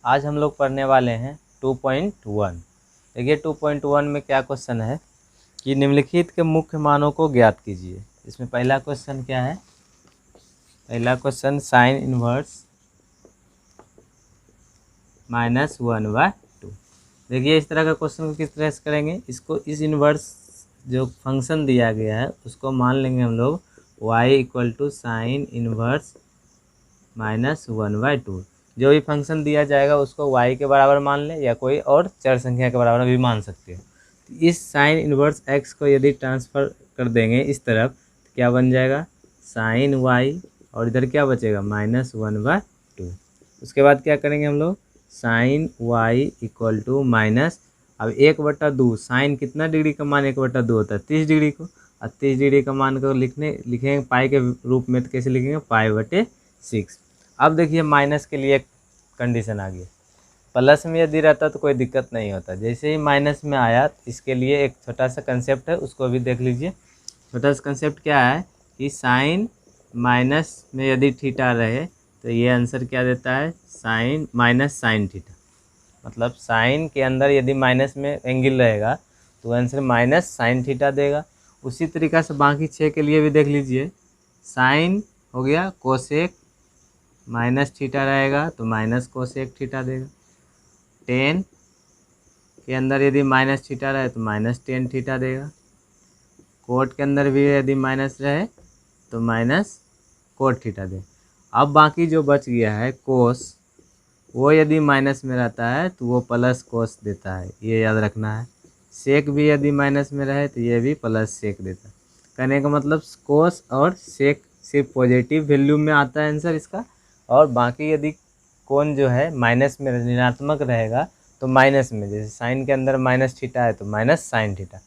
आज हम लोग पढ़ने वाले हैं 2.1। देखिए 2.1 में क्या क्वेश्चन है कि निम्नलिखित के मुख्य मानों को ज्ञात कीजिए। इसमें पहला क्वेश्चन क्या है? पहला क्वेश्चन साइन इनवर्स -1/2। देखिए इस तरह का क्वेश्चन को किस तरह से करेंगे, इसको इस इनवर्स जो फंक्शन दिया गया है उसको मान लेंगे हम लोग y = साइन इनवर्स -1/2। जो भी फंक्शन दिया जाएगा उसको y के बराबर मान लें या कोई और चर संख्या के बराबर भी मान सकते हो। तो इस साइन इनवर्स x को यदि ट्रांसफ़र कर देंगे इस तरफ तो क्या बन जाएगा, साइन y, और इधर क्या बचेगा -1/2। उसके बाद क्या करेंगे हम लोग, साइन y = माइनस, अब 1/2 साइन कितना डिग्री का मान 1/2 होता है 30 डिग्री को, और 30 डिग्री का मान को लिखेंगे पाई के रूप में, तो कैसे लिखेंगे पाई/6। अब देखिए माइनस के लिए कंडीशन आ गई, प्लस में यदि रहता तो कोई दिक्कत नहीं होता, जैसे ही माइनस में आया इसके लिए एक छोटा सा कंसेप्ट है उसको भी देख लीजिए। छोटा सा कंसेप्ट क्या है कि साइन माइनस में यदि थीटा रहे तो ये आंसर क्या देता है, साइन माइनस साइन थीटा। मतलब साइन के अंदर यदि माइनस में एंगल रहेगा तो आंसर माइनस साइन थीटा देगा। उसी तरीक़ा से बाकी 6 के लिए भी देख लीजिए, साइन हो गया कोसेक माइनस थीटा रहेगा तो माइनस कोसेक थीटा देगा। टेन के अंदर यदि माइनस थीटा रहे तो माइनस टेन थीटा देगा। कोट के अंदर भी यदि माइनस रहे तो माइनस कोट थीटा देगा। अब बाकी जो बच गया है कोस, वो यदि माइनस में रहता है तो वो प्लस कोस देता है, ये याद रखना है। सेक भी यदि माइनस में रहे तो ये भी प्लस सेक देता है। कहने का मतलब कोस और सेक सिर्फ पॉजिटिव वैल्यू में आता है आंसर इसका, और बाकी यदि कोण जो है माइनस में ऋणात्मक रहेगा तो माइनस में, जैसे साइन के अंदर माइनस थीटा है तो माइनस साइन थीटा।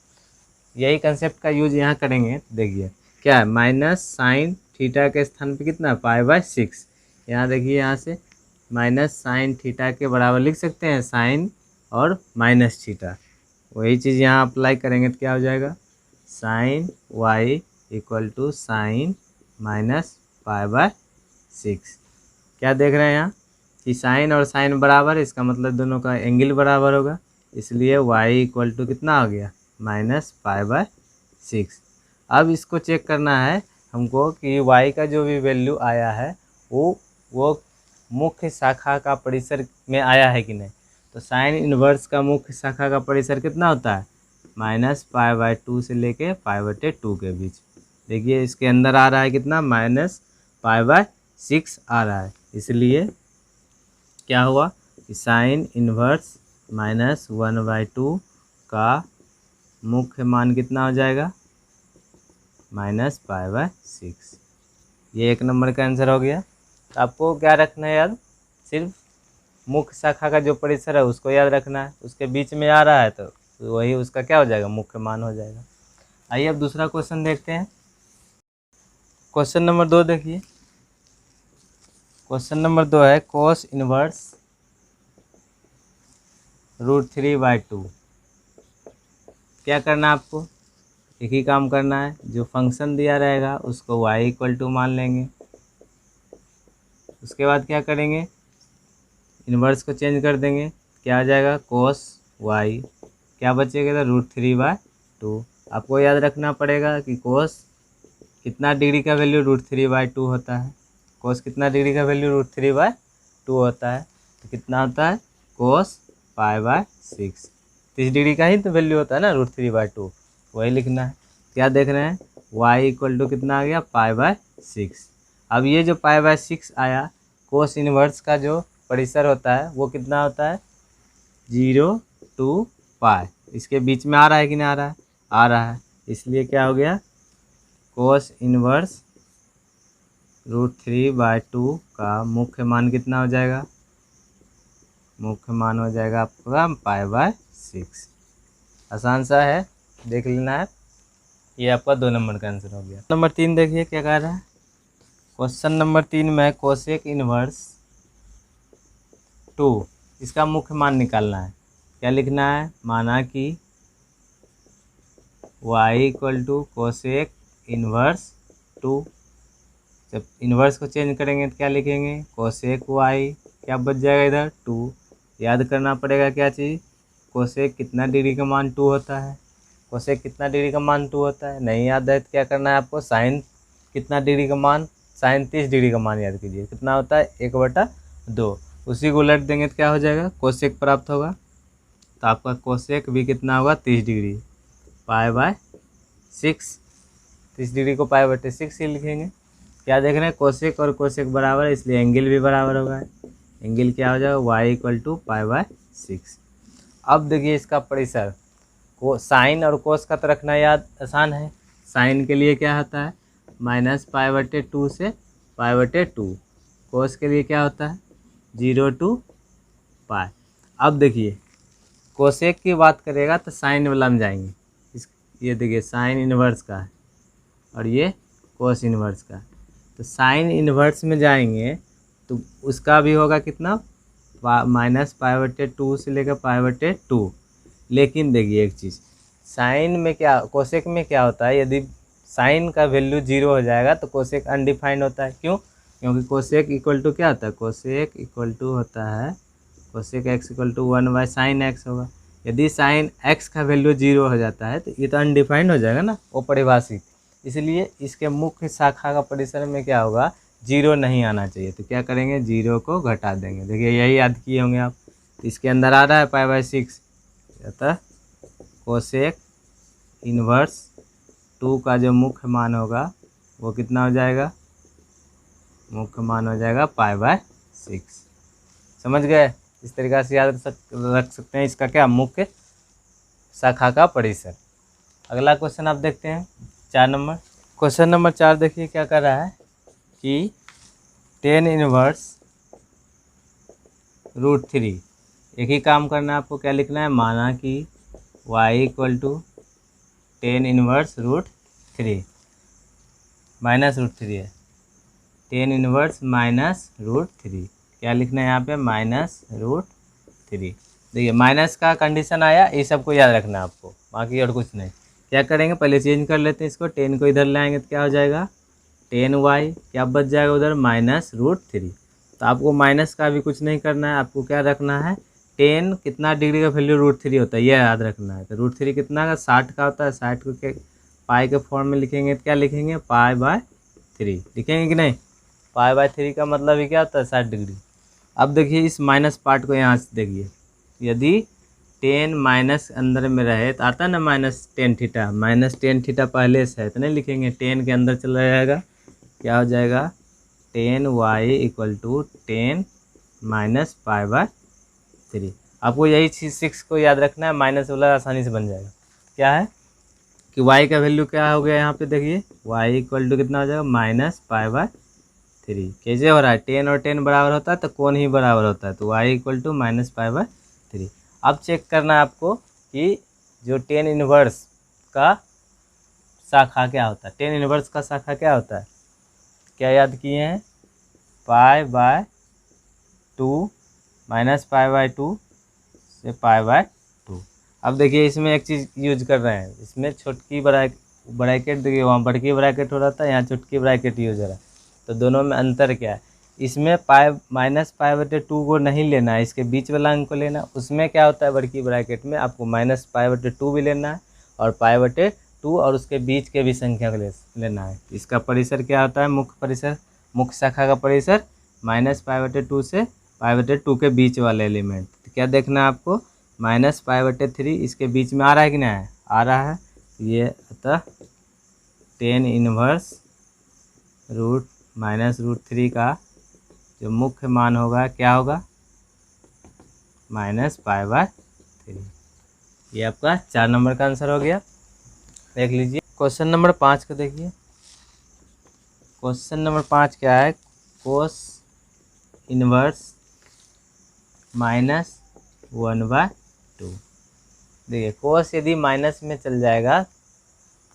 यही कंसेप्ट का यूज यहाँ करेंगे। देखिए क्या है, माइनस साइन थीटा के स्थान पे कितना पाई/6। यहाँ देखिए यहाँ से माइनस साइन थीटा के बराबर लिख सकते हैं साइन और माइनस थीटा। वही चीज़ यहाँ अप्लाई करेंगे तो क्या हो जाएगा, साइन y = साइन माइनस पाई/6। क्या देख रहे हैं यहाँ कि साइन और साइन बराबर, इसका मतलब दोनों का एंगल बराबर होगा, इसलिए y = कितना हो गया -पाई/6। अब इसको चेक करना है हमको कि y का जो भी वैल्यू आया है वो मुख्य शाखा का परिसर में आया है कि नहीं। तो साइन इनवर्स का मुख्य शाखा का परिसर कितना होता है, -पाई/2 से लेके पाई/2 के बीच। देखिए इसके अंदर आ रहा है कितना, -पाई/6 आ रहा है, इसलिए क्या हुआ कि साइन इनवर्स -1/2 का मुख्य मान कितना हो जाएगा, -पाई/6। ये एक नंबर का आंसर हो गया। तो आपको क्या रखना है याद, सिर्फ मुख्य शाखा का जो परिसर है उसको याद रखना है, उसके बीच में आ रहा है तो वही उसका क्या हो जाएगा, मुख्य मान हो जाएगा। आइए अब दूसरा क्वेश्चन देखते हैं। क्वेश्चन नंबर 2 देखिए। क्वेश्चन नंबर 2 है कोस इनवर्स √3/2। क्या करना है आपको, एक ही काम करना है, जो फंक्शन दिया रहेगा उसको y = मान लेंगे। उसके बाद क्या करेंगे, इन्वर्स को चेंज कर देंगे, क्या आ जाएगा कोस y, क्या बचेगा इधर √3/2। आपको याद रखना पड़ेगा कि कोस कितना डिग्री का वैल्यू √3/2 होता है, कोस कितना डिग्री का वैल्यू √3/2 होता है, तो कितना होता है कोस पाई/6। 30 डिग्री का ही तो वैल्यू होता है ना √3/2, वही लिखना है। क्या देख रहे हैं, y = कितना आ गया पाई/6। अब ये जो पाई/6 आया, कोस इनवर्स का जो परिसर होता है वो कितना होता है 0 to पाई, इसके बीच में आ रहा है कि नहीं आ रहा है, आ रहा है, इसलिए क्या हो गया कोस इनवर्स √3/2 का मुख्य मान कितना हो जाएगा, मुख्य मान हो जाएगा आपका पाई/6। आसान सा है, देख लेना है। ये आपका 2 नंबर का आंसर हो गया। नंबर 3 देखिए क्या कह रहा है। क्वेश्चन नंबर 3 में कोसेक इनवर्स 2, इसका मुख्य मान निकालना है। क्या लिखना है, माना कि y = कोसेक इनवर्स 2। जब इन्वर्स को चेंज करेंगे तो क्या लिखेंगे कोसेक y, क्या बच जाएगा इधर 2, याद करना पड़ेगा क्या चीज़, कोसेक कितना डिग्री का मान 2 होता है, कोसेक कितना डिग्री का मान 2 होता है। नहीं याद है तो क्या करना है आपको, साइन कितना डिग्री का मान, साइन 30 डिग्री का मान याद कीजिए, कितना होता है 1/2। उसी को उलट देंगे तो क्या हो जाएगा, कोसेक प्राप्त होगा। तो आपका कोसेक भी कितना होगा 30 डिग्री, π/6। 30 डिग्री को π/6 ही लिखेंगे। क्या देख रहे हैं, कोसेक और कोसेक बराबर है, इसलिए एंगल भी बराबर होगा। एंगल क्या हो जाएगा, y = π/6। अब देखिए इसका परिसर, को साइन और कोस का तो रखना याद आसान है। साइन के लिए क्या होता है, -π/2 से π/2। कोस के लिए क्या होता है, 0 to π। अब देखिए कोसेक की बात करेगा तो साइन वाला में जाएंगे। ये देखिए साइन इनवर्स का है और ये कोस इनवर्स का। तो साइन इनवर्स में जाएंगे तो उसका भी होगा कितना, -π/2 से लेकर π/2। लेकिन देखिए एक चीज़, साइन में क्या, कोसेक में क्या होता है, यदि साइन का वैल्यू 0 हो जाएगा तो कोसेक अनडिफाइंड होता है। क्यों, क्योंकि कोसेक इक्वल टू क्या होता है, कोसेक इक्वल टू होता है, कोसेक x = 1/sin x होगा। यदि साइन x का वैल्यू 0 हो जाता है तो ये तो अनडिफाइंड हो जाएगा ना, वो परिभाषित। इसलिए इसके मुख्य शाखा का परिसर में क्या होगा, 0 नहीं आना चाहिए। तो क्या करेंगे, 0 को घटा देंगे। देखिए यही याद किए होंगे आप। तो इसके अंदर आ रहा है π/6, अतः कोसेक इनवर्स 2 का जो मुख्य मान होगा वो कितना हो जाएगा, मुख्य मान हो जाएगा π/6। समझ गए, इस तरीक़ा से याद रख सकते हैं इसका क्या, मुख्य शाखा का परिसर। अगला क्वेश्चन आप देखते हैं 4 नंबर। क्वेश्चन नंबर 4 देखिए क्या कर रहा है कि tan इनवर्स √3, एक ही काम करना है आपको, क्या लिखना है, माना कि y = tan इनवर्स √3 -√3 है, tan इनवर्स -√3, क्या लिखना है यहाँ पे, -√3। देखिए माइनस का कंडीशन आया, ये सबको याद रखना है आपको, बाकी और कुछ नहीं। क्या करेंगे, पहले चेंज कर लेते हैं इसको, 10 को इधर लाएंगे तो क्या हो जाएगा, 10y, क्या बच जाएगा उधर, -√3। तो आपको माइनस का भी कुछ नहीं करना है, आपको क्या रखना है, 10 कितना डिग्री का वैल्यू √3 होता है, यह याद रखना है। तो √3 कितना का, 60 का होता है। 60 को के पाई के फॉर्म में लिखेंगे तो क्या लिखेंगे, π/3 लिखेंगे कि नहीं। π/3 का मतलब ही क्या होता है, 60 डिग्री। अब देखिए इस माइनस पार्ट को यहाँ से देखिए, यदि 10 माइनस अंदर में रहे तो आता है ना -10 थीटा, -10 थीटा पहले से है तो नहीं लिखेंगे, 10 के अंदर चला जाएगा, क्या हो जाएगा, 10y = 10 -π/3। आपको यही चीज़ 6 को याद रखना है, माइनस वाला आसानी से बन जाएगा। क्या है कि y का वैल्यू क्या हो गया यहाँ पे, देखिए y = कितना हो जाएगा, -π/3। कैसे हो रहा है, 10 और 10 बराबर होता है तो कौन ही बराबर होता है, तो y = -π/3। अब चेक करना है आपको कि जो tan इनवर्स का शाखा क्या होता है, tan इनवर्स का शाखा क्या होता है, क्या याद किए हैं, π/2 -π/2 से π/2। अब देखिए इसमें एक चीज़ यूज कर रहे हैं, इसमें छोटकी ब्रैकेट देखिए, वहाँ बड़की ब्रैकेट हो रहा था, यहाँ छोटकी ब्रैकेट यूज हो रहा है। तो दोनों में अंतर क्या है, इसमें -π/2 को नहीं लेना है, इसके बीच वाला अंक को लेना। उसमें क्या होता है, बड़की ब्रैकेट में आपको -π/2 भी लेना है और π/2 और उसके बीच के भी संख्या को लेना है। इसका परिसर क्या होता है, मुख्य परिसर, मुख्य शाखा का परिसर -π/2 से π/2 के बीच वाले एलिमेंट। तो क्या देखना है आपको, -π/3 इसके बीच में आ रहा है कि नहीं आ रहा है, ये अतः tan इनवर्स -√3 का जो मुख्य मान होगा क्या होगा, -π/3। ये आपका 4 नंबर का आंसर हो गया। देख लीजिए क्वेश्चन नंबर 5 को देखिए। क्वेश्चन नंबर 5 क्या है, कोस इनवर्स -1/2। देखिए कोस यदि माइनस में चल जाएगा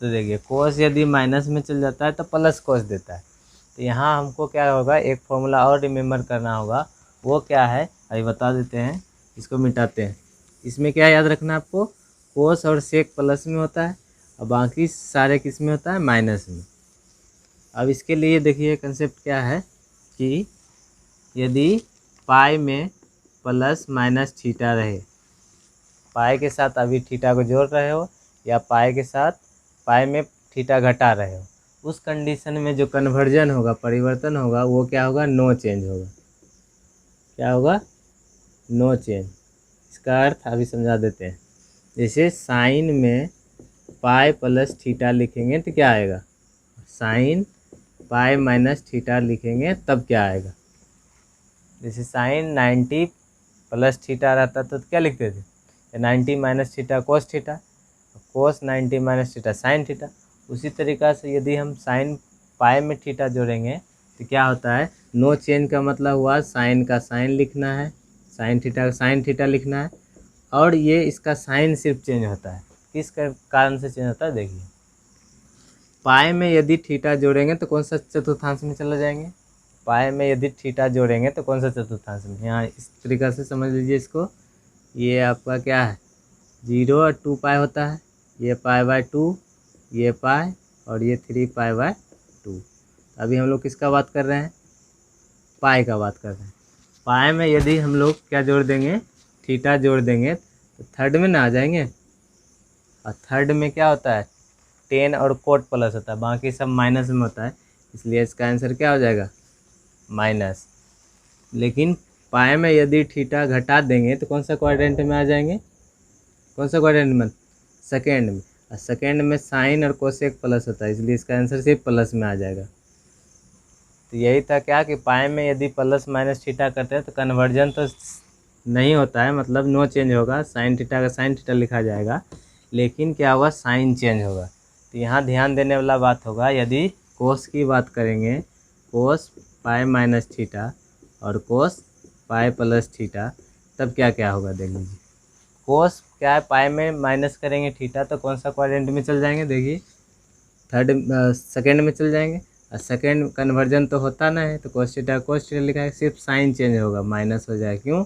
तो देखिए कोस यदि माइनस में चल जाता है तो प्लस कोस देता है। तो यहाँ हमको क्या होगा, एक फॉर्मूला और रिमेम्बर करना होगा, वो क्या है अभी बता देते हैं, इसको मिटाते हैं। इसमें क्या याद रखना है आपको, कोस और सेक प्लस में होता है और बाकी सारे किस में होता है, माइनस में। अब इसके लिए देखिए कंसेप्ट क्या है कि यदि पाई में प्लस माइनस थीटा रहे, पाई के साथ अभी थीटा को जोड़ रहे हो या पाई के साथ पाई में थीटा घटा रहे हो, उस कंडीशन में जो कन्वर्जन होगा, परिवर्तन होगा, वो क्या होगा, नो चेंज होगा। क्या होगा, नो चेंज। इसका अर्थ अभी समझा देते हैं। जैसे साइन में पाई प्लस थीटा लिखेंगे तो क्या आएगा, साइन पाई माइनस थीटा लिखेंगे तब क्या आएगा। जैसे साइन 90 प्लस थीटा रहता तो क्या लिखते थे, 90 माइनस थीटा कोस थीटा, कोस 90 माइनस थीटा साइन थीटा। उसी तरीक़ा से यदि हम साइन पाई में थीटा जोड़ेंगे तो क्या होता है, नो चेंज का मतलब हुआ साइन का साइन लिखना है, साइन थीटा का साइन थीटा लिखना है, और ये इसका साइन सिर्फ चेंज होता है। किस कारण से चेंज होता है, देखिए पाई में यदि थीटा जोड़ेंगे तो कौन सा चतुर्थांश में चला जाएंगे, पाई में यदि थीटा जोड़ेंगे तो कौन सा चतुर्थांश में, यहाँ इस तरीक़ा से समझ लीजिए इसको। ये आपका क्या है, 0 और 2 पाई होता है, ये पाई बाय 2, ये पाई, और ये 3 पाई बाय 2। अभी हम लोग किसका बात कर रहे हैं, पाई का बात कर रहे हैं। पाई में यदि हम लोग क्या जोड़ देंगे, थीटा जोड़ देंगे तो थर्ड में ना आ जाएंगे, और थर्ड में क्या होता है, 10 और कोट प्लस होता है, बाकी सब माइनस में होता है, इसलिए इसका आंसर क्या हो जाएगा, माइनस। लेकिन पाई में यदि थीटा घटा देंगे तो कौन सा क्वाड्रेंट में आ जाएंगे, कौन सा क्वाड्रेंट में, सेकेंड में, और सेकेंड में साइन और कोसेक प्लस होता है, इसलिए इसका आंसर सिर्फ प्लस में आ जाएगा। तो यही था क्या कि पाई में यदि प्लस माइनस थीटा करते हैं तो कन्वर्जन तो नहीं होता है, मतलब नो चेंज होगा, साइन थीटा का साइन थीटा लिखा जाएगा, लेकिन क्या होगा, साइन चेंज होगा। तो यहाँ ध्यान देने वाला बात होगा, यदि कोस की बात करेंगे, कोस पाई माइनस थीटा और कोस पाई प्लस थीटा, तब क्या क्या होगा देख लीजिए। कोस क्या है, पाई में माइनस करेंगे थीटा तो कौन सा क्वाड्रेंट में चल जाएंगे, देखिए थर्ड सेकेंड में चल जाएंगे, और सेकेंड कन्वर्जन तो होता ना है, तो कोस थीटा लिखा है, सिर्फ साइन चेंज होगा, माइनस हो जाएगा। क्यों,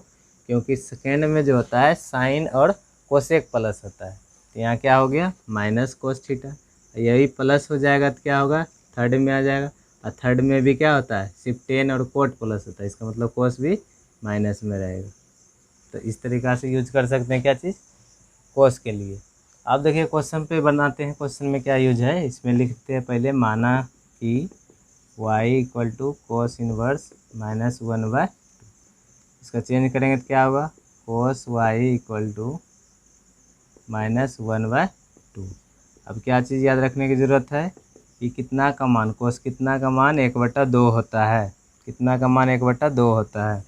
क्योंकि सेकेंड में जो होता है साइन और कोसेक प्लस होता है, तो यहाँ क्या हो गया, माइनस कोस थीटा। यही प्लस हो जाएगा तो क्या होगा, थर्ड में आ जाएगा, और थर्ड में भी क्या होता है, सिर्फ 10 और कोट प्लस होता है, इसका मतलब कोस भी माइनस में रहेगा। तो इस तरीक़ा से यूज कर सकते हैं क्या चीज़, कोस के लिए। अब देखिए क्वेश्चन पे बनाते हैं, क्वेश्चन में क्या यूज है, इसमें लिखते हैं पहले, माना कि y equal to cos inverse minus 1/2, इसका चेंज करेंगे तो क्या होगा, cos y equal to minus 1/2। अब क्या चीज़ याद रखने की ज़रूरत है कि कितना का मान, कोस कितना का मान 1/2 होता है, कितना का मान 1/2 होता है,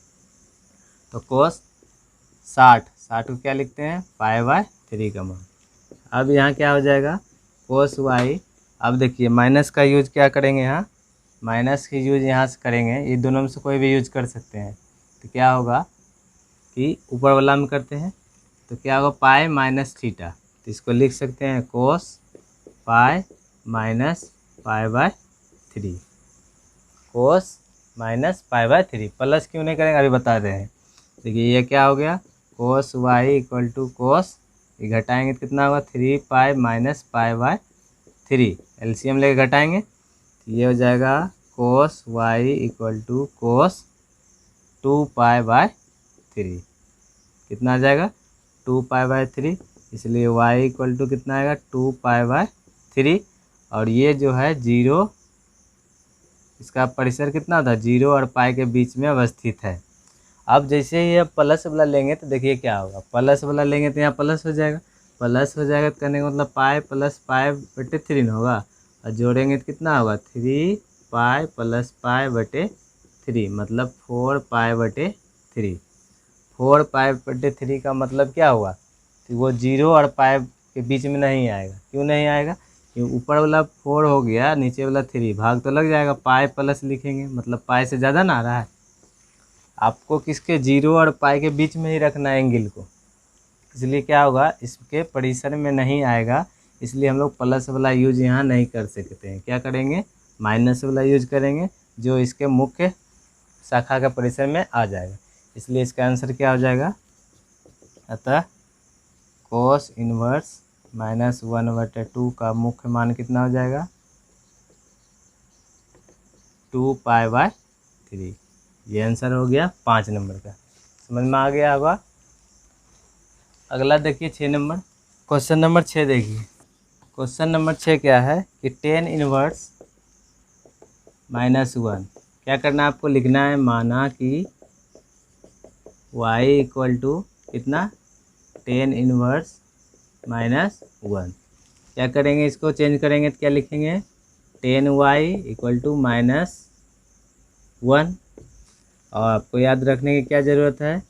तो कोस 60 को क्या लिखते हैं, पाई/3 का मान। अब यहाँ क्या हो जाएगा, कोस y, अब देखिए माइनस का यूज क्या करेंगे, यहाँ माइनस की यूज यहाँ से करेंगे, ये दोनों में से कोई भी यूज कर सकते हैं। तो क्या होगा कि ऊपर वाला में करते हैं तो क्या होगा, पाई माइनस थीटा, तो इसको लिख सकते हैं कोस पाई माइनस पाई/3, कोस माइनस पाई/3। प्लस क्यों नहीं करेंगे अभी बता रहे हैं। देखिए ये क्या हो गया, कोस वाई इक्वल टू कोस, ये घटाएंगे तो कितना होगा, 3 पाई माइनस पाई/3, एलसीएम लेके घटाएंगे तो ये हो जाएगा कोस वाई इक्वल टू कोस 2 पाई/3, कितना आ जाएगा, 2 पाई/3, इसलिए y इक्वल टू कितना आएगा, 2 पाई/3, और ये जो है 0, इसका परिसर कितना था, 0 और पाई के बीच में अवस्थित है। अब जैसे ही ये प्लस वाला लेंगे तो देखिए क्या होगा, प्लस वाला लेंगे तो यहाँ प्लस हो जाएगा, प्लस हो जाएगा तो करने का मतलब पाई प्लस पाई/3 ना होगा, और जोड़ेंगे तो कितना होगा, 3 पाई प्लस पाई/3, मतलब 4 पाई/3। 4 पाई/3 का मतलब क्या हुआ कि वो 0 और पाई के बीच में नहीं आएगा। क्यों नहीं आएगा, क्योंकि ऊपर वाला 4 हो गया, नीचे वाला 3, भाग तो लग जाएगा, पाई प्लस लिखेंगे मतलब पाई से ज़्यादा ना आ रहा है। आपको किसके, 0 और पाई के बीच में ही रखना है एंगल को, इसलिए क्या होगा, इसके परिसर में नहीं आएगा, इसलिए हम लोग प्लस वाला यूज यहाँ नहीं कर सकते हैं। क्या करेंगे, माइनस वाला यूज करेंगे, जो इसके मुख्य शाखा के परिसर में आ जाएगा, इसलिए इसका आंसर क्या हो जाएगा, अतः कोस इनवर्स माइनस 1/2 का मुख्य मान कितना हो जाएगा, 2 पाई/3। ये आंसर हो गया 5 नंबर का। समझ में आ गया होगा। अगला देखिए 6 नंबर, क्वेश्चन नंबर 6 देखिए। क्वेश्चन नंबर 6 क्या है कि टेन इनवर्स -1 क्या करना है आपको, लिखना है माना कि y इक्वल टू कितना, टेन इनवर्स -1। क्या करेंगे, इसको चेंज करेंगे तो क्या लिखेंगे, टेन वाई इक्वल टू -1। और आपको याद रखने की क्या ज़रूरत है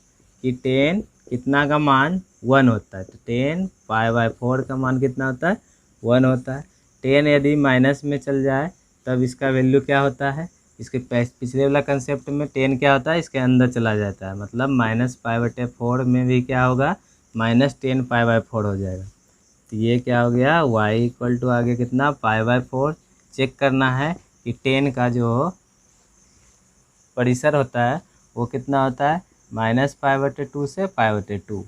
कि टेन कितना का मान 1 होता है, तो टेन π/4 का मान कितना होता है, 1 होता है। टेन यदि माइनस में चल जाए तब इसका वैल्यू क्या होता है, इसके पिछले वाला कंसेप्ट में टेन क्या होता है, इसके अंदर चला जाता है, मतलब -π/4 में भी क्या होगा, -10 π/4 हो जाएगा। तो ये क्या हो गया, y इक्वल टू आगे कितना, π/4। चेक करना है कि टेन का जो परिसर होता है वो कितना होता है, -π/2 से π/2, तो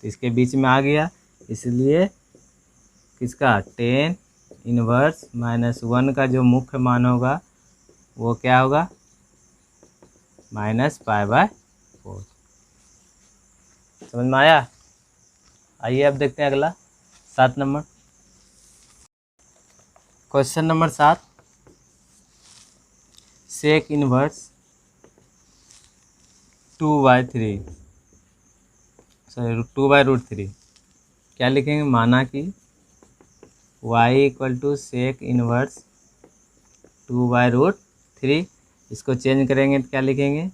इसके बीच में आ गया, इसलिए किसका, टेन इनवर्स -1 का जो मुख्य मान होगा वो क्या होगा, -π/4। समझ में आया। आइए अब देखते हैं अगला 7 number, question number 7, sec inverse 2/3 sorry 2/√3 क्या लिखेंगे, माना कि y equal to sec inverse 2/√3। इसको चेंज करेंगे तो क्या लिखेंगे,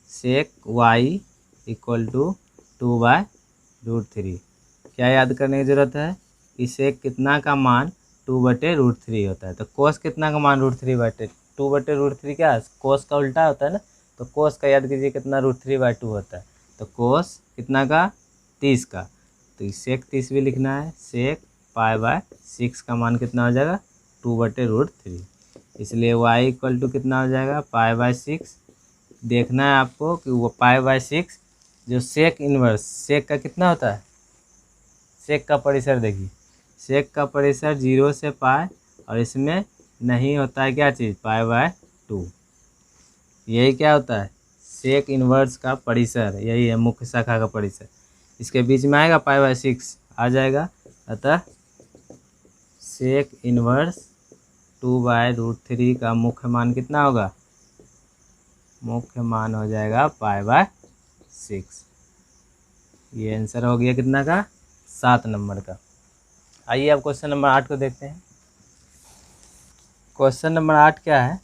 सेक y इक्वल टू 2/√3। क्या याद करने की ज़रूरत है कि सेक कितना का मान 2/√3 होता है, तो कोस कितना का मान √3/2/√3 क्या, कोस का उल्टा होता है ना, तो कोस का याद कीजिए कितना, √3/2 होता है, तो कोस कितना का, 30 का, तो सेक 30 भी लिखना है। सेक π/6 का मान कितना हो जाएगा, 2/√3, इसलिए y इक्वल टू कितना हो जाएगा, π/6। देखना है आपको कि वो π/6 जो सेक इनवर्स, सेक का कितना होता है, सेक का परिसर देखिए, सेक का परिसर 0 से पाई, और इसमें नहीं होता है क्या चीज़, π/2। यही क्या होता है, सेक इनवर्स का परिसर, यही है मुख्य शाखा का परिसर, इसके बीच में आएगा π/6 आ जाएगा, अतः सेक इनवर्स 2/√3 का मुख्य मान कितना होगा, मुख्य मान हो जाएगा π/6। ये आंसर हो गया कितना का, 7 नंबर का। आइए अब क्वेश्चन नंबर 8 को देखते हैं। क्वेश्चन नंबर 8 क्या है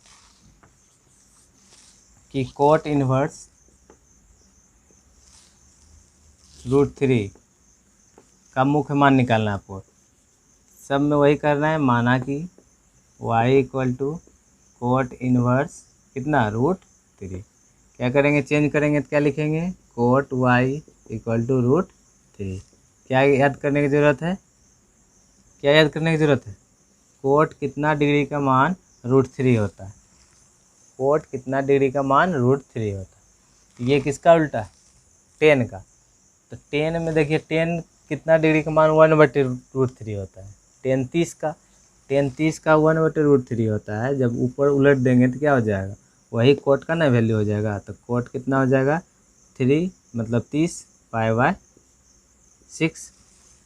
कि कोट इनवर्स √3 का मुख्य मान निकालना है आपको। सब में वही करना है, माना कि y equal to cot inverse कितना, √3। क्या करेंगे, चेंज करेंगे तो क्या लिखेंगे, कोट y इक्वल टू √3। क्या याद करने की ज़रूरत है, क्या याद करने की ज़रूरत है, कोट कितना डिग्री का मान √3 होता है, कोट कितना डिग्री का मान √3 होता है। ये किसका उल्टा है, टेन का, तो टेन में देखिए टेन कितना डिग्री का मान 1/√3 होता है, टेन 30 का, टेन 30 का 1/√3 होता है। जब ऊपर उलट देंगे तो क्या हो जाएगा, वही कोट का ना वैल्यू हो जाएगा, तो कोट कितना हो जाएगा, 3 मतलब 30 π/6,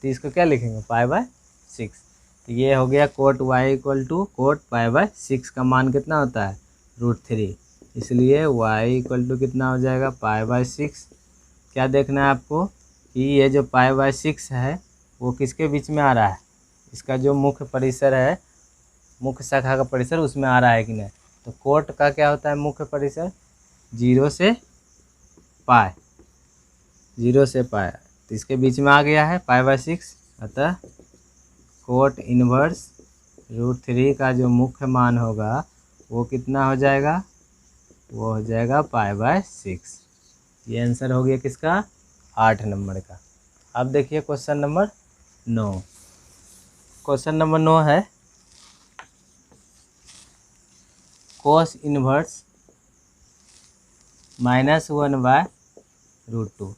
30 को क्या लिखेंगे, π/6। तो ये हो गया cot y equal to cot π/6 का मान कितना होता है, √3, इसलिए y इक्वल टू कितना हो जाएगा, π/6। क्या देखना है आपको कि ये जो π/6 है वो किसके बीच में आ रहा है, इसका जो मुख्य परिसर है, मुख्य शाखा का परिसर उसमें आ रहा है कि नहीं। तो कोट का क्या होता है मुख्य परिसर, 0 से पाई, 0 से पाई, तो इसके बीच में आ गया है π/6, अतः कोट इनवर्स √3 का जो मुख्य मान होगा वो कितना हो जाएगा, वो हो जाएगा π/6। ये आंसर हो गया किसका, 8 नंबर का। अब देखिए क्वेश्चन नंबर 9। क्वेश्चन नंबर 9 है कोस इनवर्स -1/√2।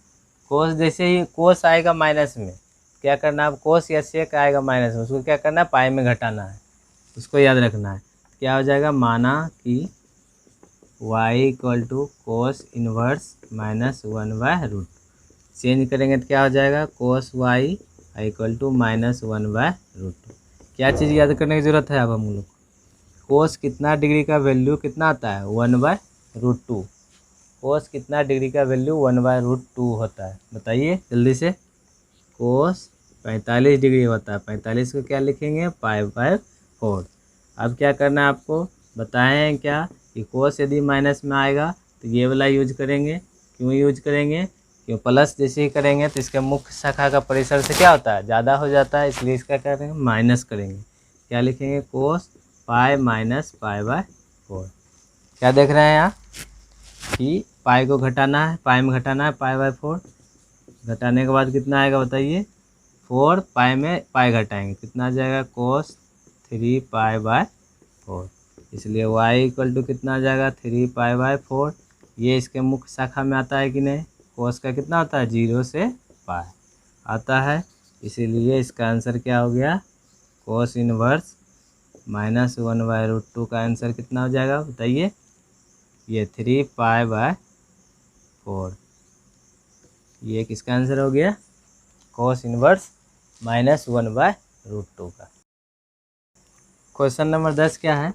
कोस जैसे ही कोस आएगा माइनस में, क्या करना है, कोस या सेक आएगा माइनस में, उसको क्या करना है, पाई में घटाना है, उसको याद रखना है। क्या हो जाएगा, माना कि Y equal to cos inverse minus 1/√। Change करेंगे तो क्या हो जाएगा, कोस वाई इक्वल टू माइनस 1/√। क्या चीज़ याद करने की ज़रूरत है अब हम लोग, कोस कितना डिग्री का वैल्यू कितना आता है 1/√2। कोस कितना डिग्री का वैल्यू 1/√2 होता है, बताइए जल्दी से। कोस 45 डिग्री होता है, 45 को क्या लिखेंगे π/4। अब क्या करना है आपको, बताए हैं क्या कि कोस यदि माइनस में आएगा तो ये वाला यूज करेंगे। क्यों यूज करेंगे, क्यों प्लस जैसे ही करेंगे तो इसके मुख्य शाखा का परिसर से क्या होता है, ज़्यादा हो जाता है, इसलिए इसका क्या करेंगे माइनस करेंगे। क्या लिखेंगे, कोस पाई माइनस π/4। क्या देख रहे हैं यहाँ कि पाई को घटाना है, पाई में घटाना है π/4। घटाने के बाद कितना आएगा बताइए, 4 पाई में पाई घटाएंगे कितना आ जाएगा, कोस 3 π/4। इसलिए y इक्वल टू कितना आ जाएगा 3 π/4। ये इसके मुख्य शाखा में आता है कि नहीं, कोस का कितना होता है 0 से पाई आता है, इसीलिए इसका आंसर क्या हो गया, कोस इनवर्स माइनस 1/√2 का आंसर कितना हो जाएगा बताइए, ये 3 π/4। ये किसका आंसर हो गया, कोस इनवर्स माइनस 1/√2 का। क्वेश्चन नंबर 10 क्या है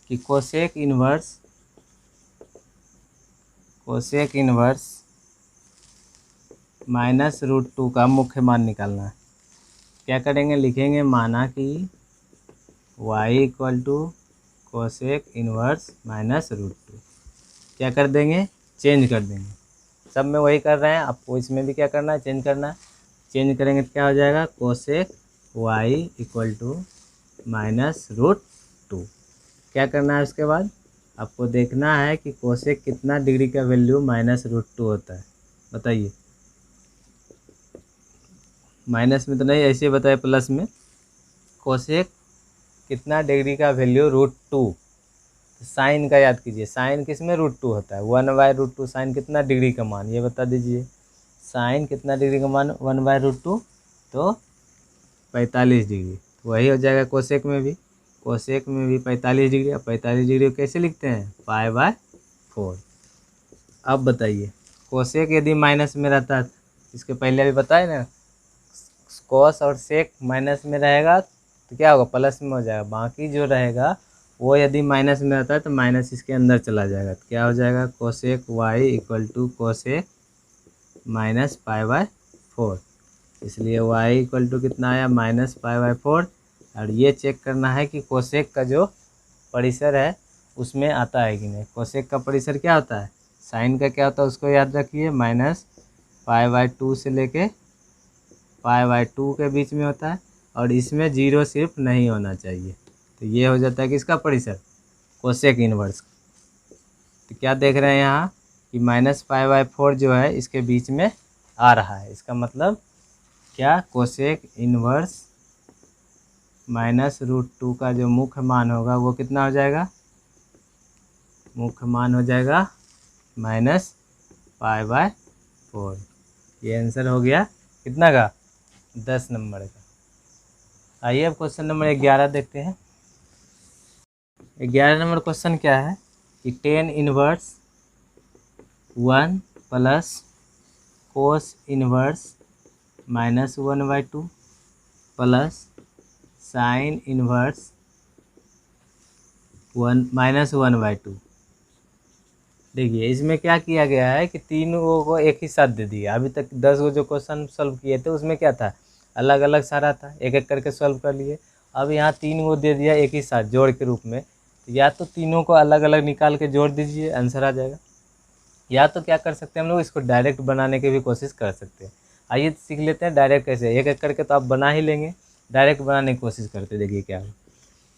कि कोसेक इनवर्स माइनस √2 का मुख्य मान निकालना है। क्या करेंगे, लिखेंगे माना कि y equal to cosec inverse minus √2। क्या कर देंगे, चेंज कर देंगे। सब में वही कर रहे हैं, आपको इसमें भी क्या करना है, चेंज करना है। चेंज करेंगे तो क्या हो जाएगा, cosec y equal to minus √2। क्या करना है उसके बाद, आपको देखना है कि कोसेक कितना डिग्री का वैल्यू माइनस √2 होता है, बताइए। माइनस में तो नहीं, ऐसे बताए प्लस में। कोसेक कितना डिग्री का वैल्यू √2, साइन का याद कीजिए, साइन किस में √2 होता है, 1/√2। साइन कितना डिग्री का मान ये बता दीजिए, साइन कितना डिग्री का मान 1/√2 तो 45 डिग्री। वही हो जाएगा कोसेक में भी, कोसेक में भी 45 डिग्री। अब 45 डिग्री को कैसे लिखते हैं, π/4। अब बताइए, कोसेक यदि माइनस में रहता है, इसके पहले भी बताए ना, कोस और सेक माइनस में रहेगा तो क्या होगा, प्लस में हो जाएगा। बाकी जो रहेगा वो यदि माइनस में रहता है तो माइनस इसके अंदर चला जाएगा, तो क्या हो जाएगा, cosec y equal to cosec minus π/4। इसलिए y इक्वल टू कितना आया, माइनस π/4। और ये चेक करना है कि कोसेक का जो परिसर है उसमें आता है कि नहीं। कोसेक का परिसर क्या होता है, साइन का क्या होता है उसको याद रखिए, माइनस π/2 से लेके π/2 के बीच में होता है, और इसमें 0 सिर्फ नहीं होना चाहिए। तो ये हो जाता है कि इसका परिसर कोसेक इनवर्स। तो क्या देख रहे हैं यहाँ कि माइनस π/4 जो है इसके बीच में आ रहा है, इसका मतलब क्या, कोसेक इनवर्स माइनस √2 का जो मुख्य मान होगा वो कितना हो जाएगा, मुख्य मान हो जाएगा माइनस π/4। ये आंसर हो गया कितना का, 10 नंबर का। आइए अब क्वेश्चन नंबर 11 देखते हैं। 11 नंबर क्वेश्चन क्या है कि tan inverse 1 plus cos inverse minus 1/2 plus sine inverse minus 1/2। देखिए इसमें क्या किया गया है कि तीनों को एक ही साथ दे दिया। अभी तक 10 गो जो क्वेश्चन सॉल्व किए थे उसमें क्या था, अलग अलग सारा था, एक एक करके सॉल्व कर लिए। अब यहाँ 3 गो दे दिया एक ही साथ जोड़ के रूप में, तो या तो तीनों को अलग अलग निकाल के जोड़ दीजिए, आंसर आ जाएगा। या तो क्या कर सकते हैं हम लोग, इसको डायरेक्ट बनाने की भी कोशिश कर सकते हैं। आइए सीख लेते हैं डायरेक्ट कैसे, एक एक करके तो आप बना ही लेंगे, डायरेक्ट बनाने की कोशिश करते। देखिए क्या है,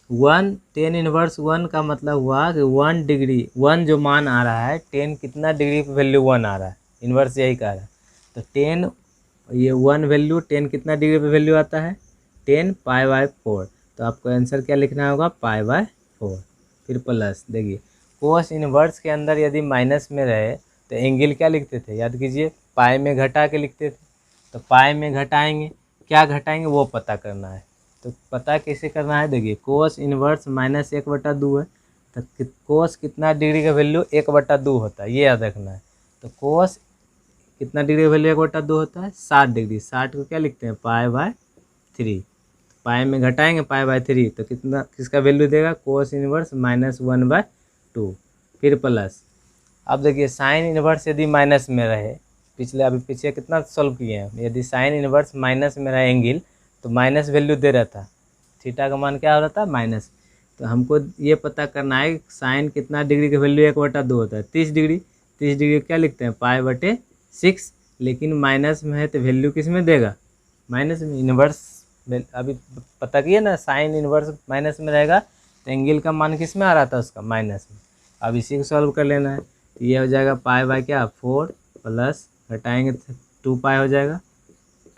1 tan इनवर्स 1 का मतलब हुआ कि 1 डिग्री, 1 जो मान आ रहा है, 10 कितना डिग्री पे वैल्यू 1 आ रहा है, इन्वर्स यही कह रहा है। तो 10 ये 1 वैल्यू 10 कितना डिग्री पे वैल्यू आता है, 10 π/4। तो आपको आंसर क्या लिखना होगा, π/4। फिर प्लस, देखिए कोस इनवर्स के अंदर यदि माइनस में रहे तो एंगल क्या लिखते थे, याद कीजिए, पाई में घटा के लिखते थे। तो पाई में घटाएंगे, क्या घटाएंगे वो पता करना है। तो पता कैसे करना है, देखिए कोस इनवर्स माइनस 1/2 है, तो कोस कितना डिग्री का वैल्यू 1/2 होता है, ये याद रखना है। तो कोस कितना डिग्री का वैल्यू 1/2 होता है, 60 डिग्री। 60 को क्या लिखते हैं, π/3। पाई में घटाएंगे π/3 तो कितना, किसका वैल्यू देगा, कोस इनवर्स -1/2। फिर प्लस, अब देखिए साइन इनवर्स यदि माइनस में रहे, अभी पीछे कितना सॉल्व किए हैं, यदि साइन इनवर्स माइनस में रहा एंगल तो माइनस वैल्यू दे रहा था, थीटा का मान क्या हो रहा था, माइनस। तो हमको ये पता करना है साइन कितना डिग्री का वैल्यू 1/2 होता है, 30 डिग्री। 30 डिग्री क्या लिखते हैं, π/6। लेकिन माइनस में है तो वैल्यू किस में देगा, माइनस में। इनवर्स अभी पता किए ना, साइन इनवर्स माइनस में रहेगा तो एंगल का मान किस में आ रहा था, उसका माइनस में। अब इसी को सॉल्व कर लेना है। तो ये हो जाएगा π/क्या 4 प्लस घटाएंगे 2π हो जाएगा,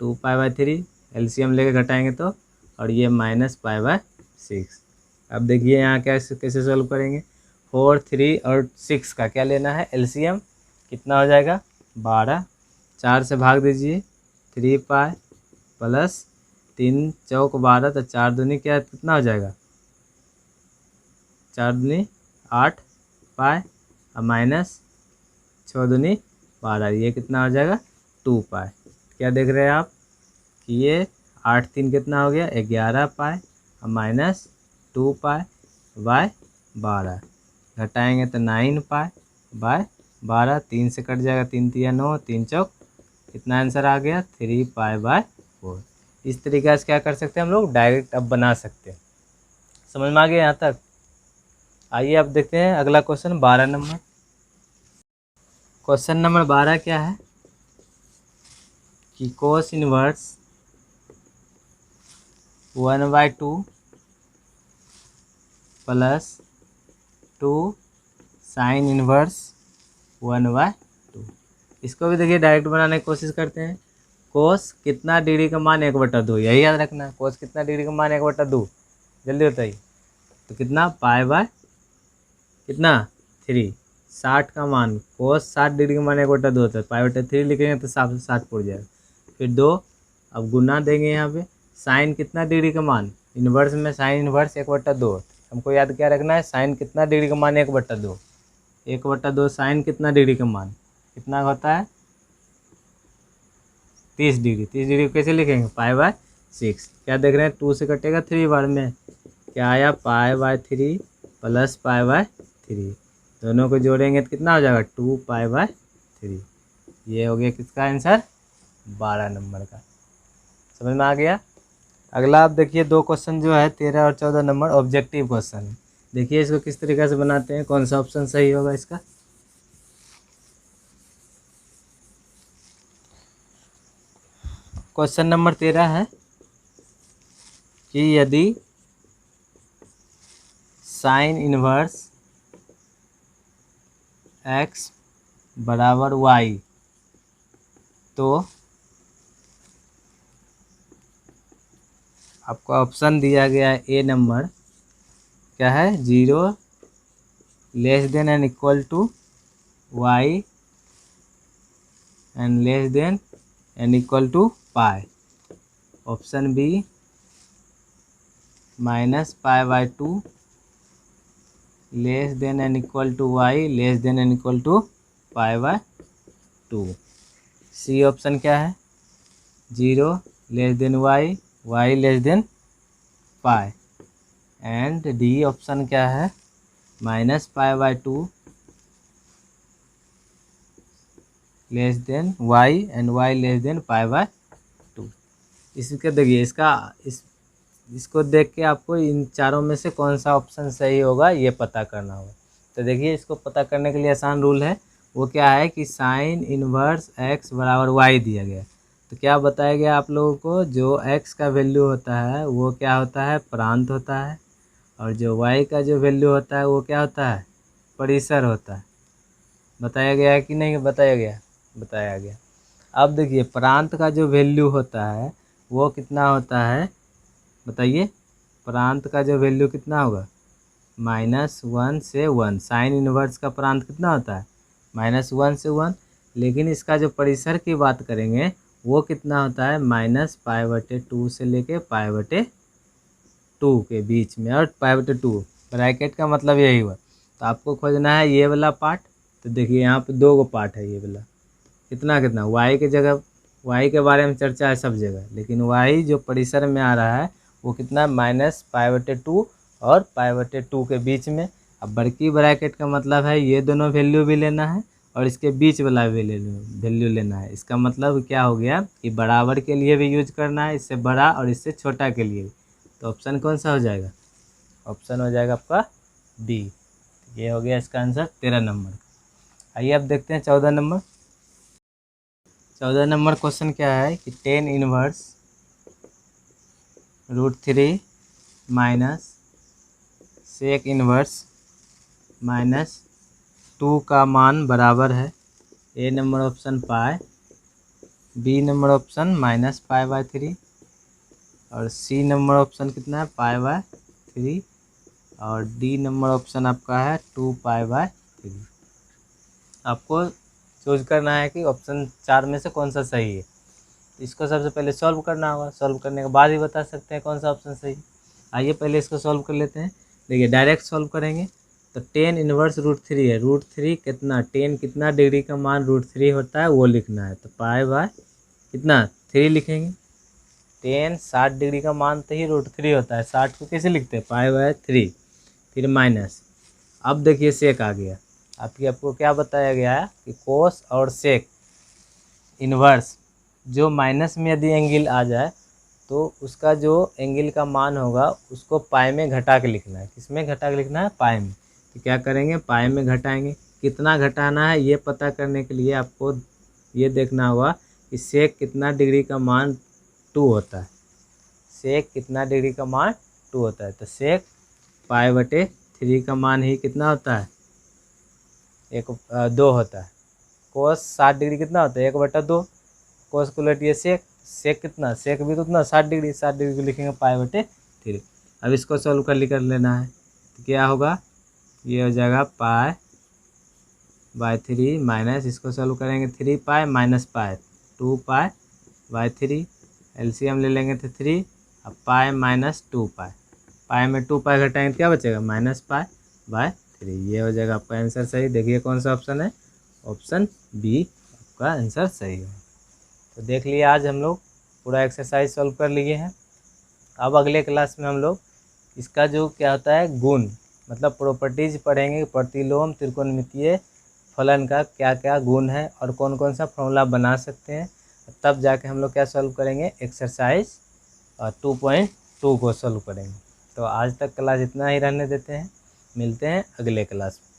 2π/3 एलसीएम लेके घटाएंगे तो, और ये -π/6। अब देखिए यहाँ कैसे सॉल्व करेंगे, 4, 3 और 6 का क्या लेना है, एलसीएम कितना हो जाएगा 12। 4 से भाग दीजिए, 3π प्लस 3 चौक 12, तो 4 दूनी क्या कितना हो जाएगा, 4 दूनी 8π और माइनस 6 दूनी 12, ये कितना हो जाएगा 2π। क्या देख रहे हैं आप कि ये 8 3 कितना हो गया 11π और माइनस 2π/12, घटाएंगे तो 9π/12, 3 से कट जाएगा, 3 3 9, 3 चौक कितना आंसर आ गया 3π/4। इस तरीके से क्या कर सकते हैं हम लोग, डायरेक्ट अब बना सकते हैं। समझ में आ गया यहाँ तक। आइए अब देखते हैं अगला क्वेश्चन 12 नंबर। क्वेश्चन नंबर 12 क्या है कि cos inverse 1/2 plus 2 sine inverse 1/2। इसको भी देखिए डायरेक्ट बनाने की कोशिश करते हैं। कोस कितना डिग्री का मान 1/2, यही याद रखना है, कोस कितना डिग्री का मान 1/2, जल्दी बताइए। तो कितना कितना 3, 60 का मान, कोस 60 डिग्री का मान 1/2 होता है, π/3 लिखेंगे तो 60 पड़ जाएगा। फिर 2, अब गुना देंगे यहाँ पे, साइन कितना डिग्री का मान, इन्वर्स में साइन इन्वर्स 1/2, हमको याद क्या रखना है, साइन कितना डिग्री का मान 1/2, 1/2 साइन कितना डिग्री का मान कितना होता है 30 डिग्री। 30 डिग्री कैसे लिखेंगे, π/6। क्या देख रहे हैं, 2 से कटेगा 3 बार में, क्या आया π/3 प्लस π/3, दोनों को जोड़ेंगे तो कितना हो जाएगा 2π/3। ये हो गया किसका आंसर, 12 नंबर का। समझ में आ गया। अगला आप देखिए 2 क्वेश्चन जो है 13 और 14 नंबर ऑब्जेक्टिव क्वेश्चन। देखिए इसको किस तरीके से बनाते हैं, कौन सा ऑप्शन सही होगा इसका। क्वेश्चन नंबर 13 है कि यदि साइन इनवर्स x बराबर y तो आपको ऑप्शन दिया गया है ए नंबर, क्या है 0 less than and equal to y and less than and equal to pi. Option B -π/2 less than and equal to y less than and equal to π/2। C option क्या है 0 less than y, y less than pi. And D option क्या है -π/2 less than y and y less than π/2। इसके देखिए इसको देख के आपको इन चारों में से कौन सा ऑप्शन सही होगा ये पता करना होगा। तो देखिए इसको पता करने के लिए आसान रूल है, वो क्या है कि साइन इनवर्स x बराबर y दिया गया। तो क्या बताया गया आप लोगों को, जो x का वैल्यू होता है वो क्या होता है, प्रांत होता है, और जो y का जो वैल्यू होता है वो क्या होता है, परिसर होता है। बताया गया है कि नहीं बताया गया, बताया गया। अब देखिए प्रांत का जो वैल्यू होता है वो कितना होता है, बताइए। प्रांत का जो वैल्यू कितना होगा -1 से 1। साइन इनवर्स का प्रांत कितना होता है -1 से 1। लेकिन इसका जो परिसर की बात करेंगे वो कितना होता है -π/2 से लेके π/2 के बीच में, और π/2 ब्रैकेट का मतलब यही हुआ। तो आपको खोजना है ये वाला पार्ट। तो देखिए यहाँ पे 2 गो पार्ट है ये वाला, कितना कितना y के जगह, y के बारे में चर्चा है सब जगह, लेकिन y जो परिसर में आ रहा है वो कितना -π/2 और π/2 के बीच में। अब बड़की ब्रैकेट का मतलब है ये दोनों वैल्यू भी लेना है और इसके बीच वाला वैल्यू लेना है। इसका मतलब क्या हो गया कि बराबर के लिए भी यूज करना है, इससे बड़ा और इससे छोटा के लिए भी। तो ऑप्शन कौन सा हो जाएगा? ऑप्शन हो जाएगा आपका बी। ये हो गया इसका आंसर 13 नंबर। आइए अब देखते हैं 14 नंबर। 14 नंबर क्वेश्चन क्या है कि tan inverse √3 minus sec inverse -2 का मान बराबर है। A number option pi, B number option -π/3 और सी नंबर ऑप्शन कितना है π/3 और डी नंबर ऑप्शन आपका है 2π/3। आपको चूज करना है कि ऑप्शन 4 में से कौन सा सही है। इसको सबसे पहले सॉल्व करना होगा, सॉल्व करने के बाद ही बता सकते हैं कौन सा ऑप्शन सही है। आइए पहले इसको सॉल्व कर लेते हैं। देखिए डायरेक्ट सॉल्व करेंगे तो tan इनवर्स √3 है, √3 कितना, tan कितना डिग्री का मान √3 होता है वो लिखना है। तो π/ कितना 3 लिखेंगे। tan 60 डिग्री का मान तो ही √3 होता है, 60 को कैसे लिखते हैं π/3, फिर माइनस। अब देखिए सेक आ गया। आपको क्या बताया गया है कि कोस और सेक इन्वर्स जो माइनस में यदि एंगल आ जाए तो उसका जो एंगल का मान होगा उसको पाई में घटा के लिखना है। किसमें घटा के लिखना है? पाई में। तो क्या करेंगे? पाई में घटाएंगे। कितना घटाना है ये पता करने के लिए आपको ये देखना होगा कि सेक कितना डिग्री का मान 2 होता है। सेक कितना डिग्री का मान 2 होता है। तो सेक π/3 का मान ही कितना होता है? 2 होता है। कोस 60 डिग्री कितना होता है? 1/2। कोस को उलटिए सेक, सेक कितना, सेक भी तो कितना 60 डिग्री, 60 डिग्री को लिखेंगे π/3। अब इसको सॉल्व कर लेना है। तो क्या होगा? ये हो जाएगा π/3 माइनस, इसको सॉल्व करेंगे 3π माइनस π 2π/3। एलसीएम ले लेंगे तो 3, अब π माइनस 2π, पाई में 2π घटाएंगे तो क्या बचेगा? -π/3। ये हो जाएगा आपका आंसर सही। देखिए कौन सा ऑप्शन है? ऑप्शन बी आपका आंसर सही है। तो देख लिए आज हम लोग पूरा एक्सरसाइज सॉल्व कर लिए हैं। अब अगले क्लास में हम लोग इसका जो क्या होता है गुण, मतलब प्रॉपर्टीज पढ़ेंगे। प्रतिलोम त्रिकोणमितीय फलन का क्या क्या गुण है और कौन कौन सा फॉर्मूला बना सकते हैं, तब जाके हम लोग क्या सॉल्व करेंगे? एक्सरसाइज 2.2 को सॉल्व करेंगे। तो आज तक क्लास इतना ही रहने देते हैं, मिलते हैं अगले क्लास में।